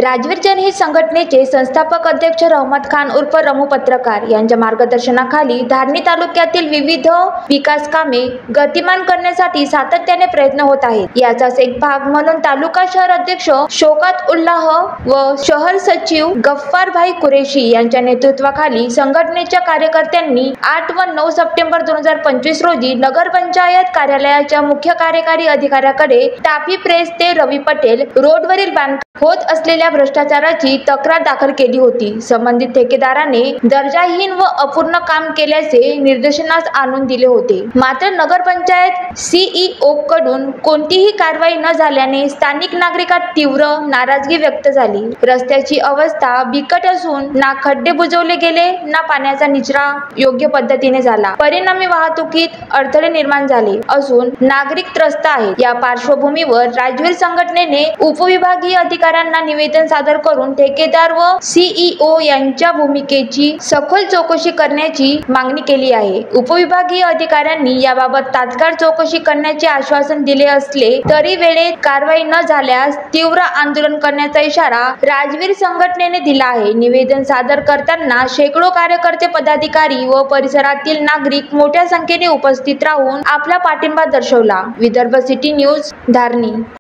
राजवीर जनहित संघटनेचे संस्थापक अध्यक्ष रहमत खान उर्फ रमू पत्रकार यांच्या मार्गदर्शनाखाली धारणी तालुक्यातील विविध विकास कामे गतिमान करण्यासाठी सातत्याने प्रयत्न होत आहेत। याचाच एक भाग म्हणून तालुका शहर अध्यक्ष शौकत उल्लाह व शहर सचिव गफ्फार भाई कुरेशी यांच्या नेतृत्वाखाली संघटनेच्या कार्यकर्त्यांनी 8 व 9 सप्टेंबर 2025 रोजी नगरपंचायत कार्यालयाच्या मुख्य कार्यकारी अधिकाऱ्याकडे टाफी प्रेस ते रवी पटेल रोडवरील बांधकाम होत असलेल्या भ्रष्टाचाराची तक्रार दाखल केली होती। संबंधित ठेकेदाराने दर्जाहीन व अपूर्ण काम केल्याचे निर्देशनास आणून दिले होते। मात्र नगरपंचायत सीईओ कडून कोणतीही कारवाई न झाल्याने स्थानिक नागरिकांत तीव्र नाराजगी व्यक्त झाली। रस्त्याची अवस्था बिकट असून ना खड्डे बुजवले गेले ना पाण्याचा निचरा योग्य पद्धतीने झाला। परिणामी वाहतुकीत अडथळे निर्माण झाले असून नागरिक त्रस्त आहेत। या पार्श्वभूमीवर राजवीर संघटनेने उपविभागीय अधिकाऱ्यांना निवेदन सादर करून ठेकेदार व सीईओ यांच्या भूमिकेची सखोल चौकशी करण्याची मागणी केली आहे। उपविभागीय अधिकाऱ्यांनी याबाबत तात्काळ चौकशी करण्याचे आश्वासन दिले असले तरी वेळेत कारवाई न झाल्यास तीव्र आंदोलन करण्याचा इशारा राजवीर संघटनेने दिला आहे। निवेदन सादर करताना शेकडो कार्यकर्ते पदाधिकारी व परिसरातील नागरिक मोठ्या संख्येने उपस्थित राहून आपला पाठिंबा दर्शवला। Vidarbha city news Dharni.